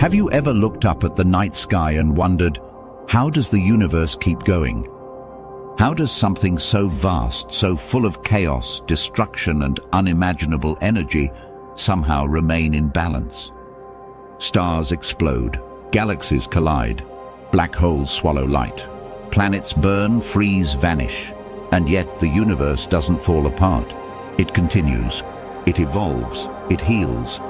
Have you ever looked up at the night sky and wondered, how does the universe keep going? How does something so vast, so full of chaos, destruction, and unimaginable energy somehow remain in balance? Stars explode, galaxies collide, black holes swallow light, planets burn, freeze, vanish, and yet the universe doesn't fall apart. It continues, it evolves, it heals.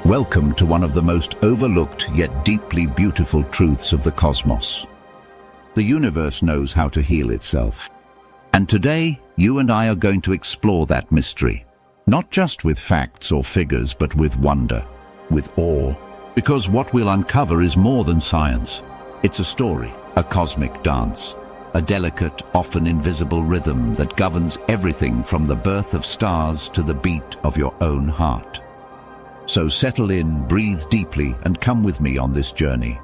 Welcome to one of the most overlooked yet deeply beautiful truths of the cosmos. The universe knows how to heal itself. And today, you and I are going to explore that mystery. Not just with facts or figures, but with wonder, with awe. Because what we'll uncover is more than science. It's a story, a cosmic dance, a delicate, often invisible rhythm that governs everything from the birth of stars to the beat of your own heart. So settle in, breathe deeply, and come with me on this journey.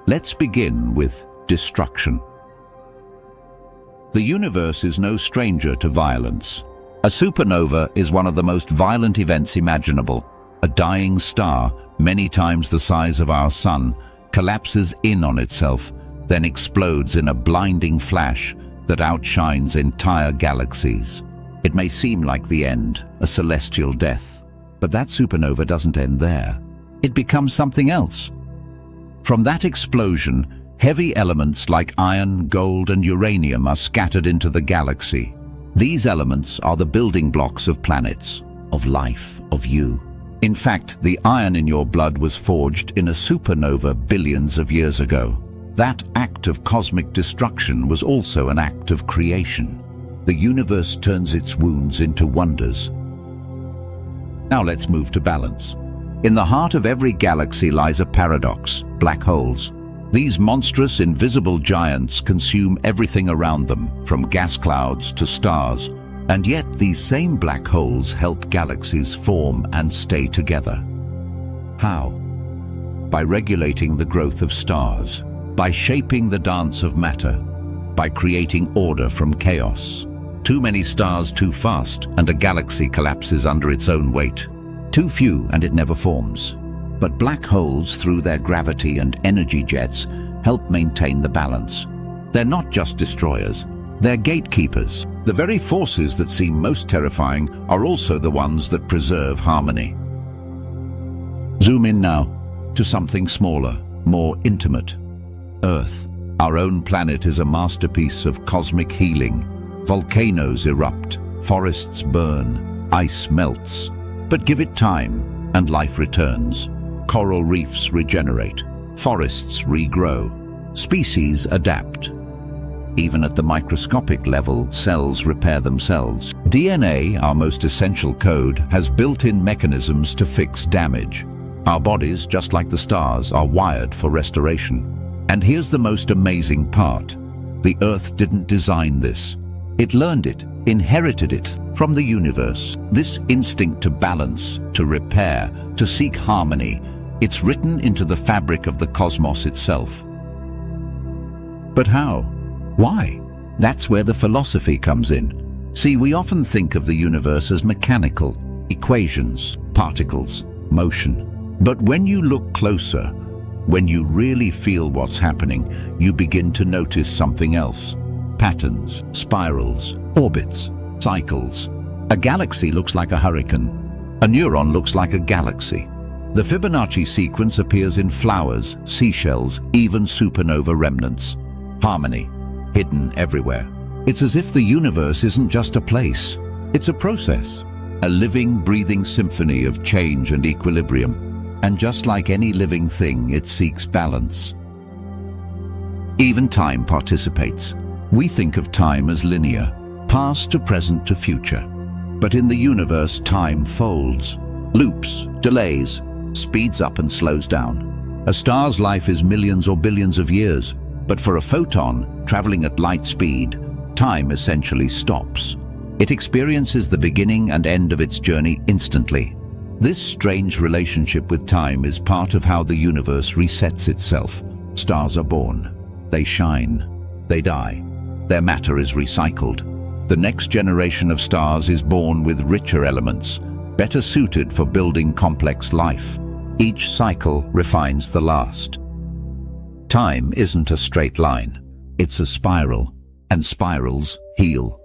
Let's begin with destruction. The universe is no stranger to violence. A supernova is one of the most violent events imaginable. A dying star, many times the size of our sun, collapses in on itself, then explodes in a blinding flash that outshines entire galaxies. It may seem like the end, a celestial death, but that supernova doesn't end there. It becomes something else. From that explosion, heavy elements like iron, gold, and uranium are scattered into the galaxy. These elements are the building blocks of planets, of life, of you. In fact, the iron in your blood was forged in a supernova billions of years ago. That act of cosmic destruction was also an act of creation. The universe turns its wounds into wonders. Now let's move to balance. In the heart of every galaxy lies a paradox: black holes. These monstrous, invisible giants consume everything around them, from gas clouds to stars. And yet these same black holes help galaxies form and stay together. How? By regulating the growth of stars, by shaping the dance of matter, by creating order from chaos. Too many stars too fast, and a galaxy collapses under its own weight. Too few, and it never forms. But black holes, through their gravity and energy jets, help maintain the balance. They're not just destroyers, they're gatekeepers. The very forces that seem most terrifying are also the ones that preserve harmony. Zoom in now to something smaller, more intimate. Earth, our own planet, is a masterpiece of cosmic healing. Volcanoes erupt, forests burn, ice melts. But give it time, and life returns. Coral reefs regenerate, forests regrow, species adapt. Even at the microscopic level, cells repair themselves. DNA, our most essential code, has built-in mechanisms to fix damage. Our bodies, just like the stars, are wired for restoration. And here's the most amazing part. The Earth didn't design this. It learned it, inherited it from the universe. This instinct to balance, to repair, to seek harmony, it's written into the fabric of the cosmos itself. But how? Why? That's where the philosophy comes in. See, we often think of the universe as mechanical, equations, particles, motion. But when you look closer, when you really feel what's happening, you begin to notice something else. Patterns, spirals, orbits, cycles. A galaxy looks like a hurricane. A neuron looks like a galaxy. The Fibonacci sequence appears in flowers, seashells, even supernova remnants. Harmony, hidden everywhere. It's as if the universe isn't just a place. It's a process. A living, breathing symphony of change and equilibrium. And just like any living thing, it seeks balance. Even time participates. We think of time as linear, past to present to future. But in the universe, time folds, loops, delays, speeds up and slows down. A star's life is millions or billions of years, but for a photon traveling at light speed, time essentially stops. It experiences the beginning and end of its journey instantly. This strange relationship with time is part of how the universe resets itself. Stars are born. They shine. They die. Their matter is recycled. The next generation of stars is born with richer elements, better suited for building complex life. Each cycle refines the last. Time isn't a straight line. It's a spiral, and spirals heal.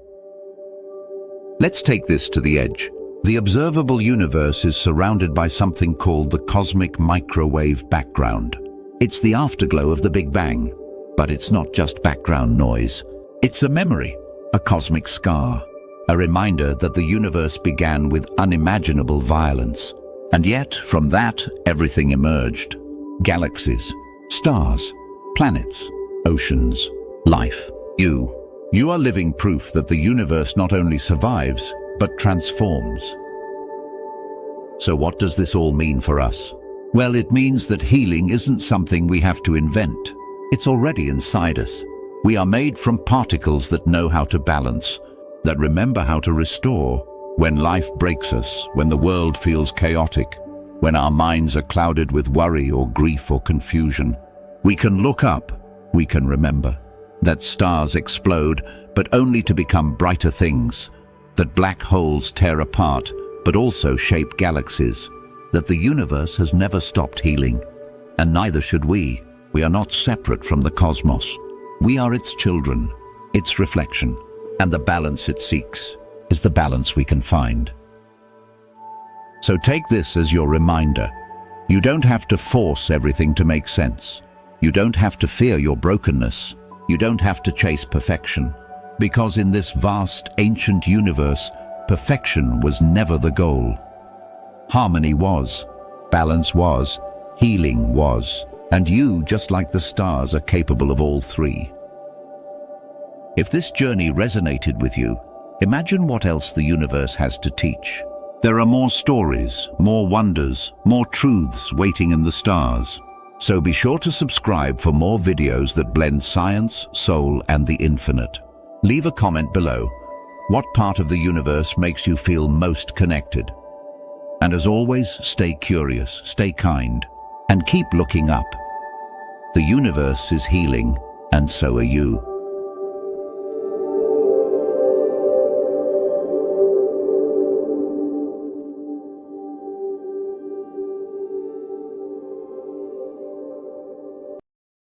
Let's take this to the edge. The observable universe is surrounded by something called the cosmic microwave background. It's the afterglow of the Big Bang, but it's not just background noise. It's a memory, a cosmic scar, a reminder that the universe began with unimaginable violence. And yet, from that, everything emerged. Galaxies, stars, planets, oceans, life. You are living proof that the universe not only survives, but transforms. So what does this all mean for us? Well, it means that healing isn't something we have to invent. It's already inside us. We are made from particles that know how to balance, that remember how to restore. When life breaks us, when the world feels chaotic, when our minds are clouded with worry or grief or confusion, we can look up, we can remember that stars explode, but only to become brighter things, that black holes tear apart, but also shape galaxies, that the universe has never stopped healing, and neither should we. We are not separate from the cosmos. We are its children, its reflection, and the balance it seeks is the balance we can find. So take this as your reminder. You don't have to force everything to make sense. You don't have to fear your brokenness. You don't have to chase perfection. Because in this vast, ancient universe, perfection was never the goal. Harmony was, balance was, healing was, and you, just like the stars, are capable of all three. If this journey resonated with you, imagine what else the universe has to teach. There are more stories, more wonders, more truths waiting in the stars. So be sure to subscribe for more videos that blend science, soul, and the infinite. Leave a comment below. What part of the universe makes you feel most connected? And as always, stay curious, stay kind, and keep looking up. The universe is healing, and so are you.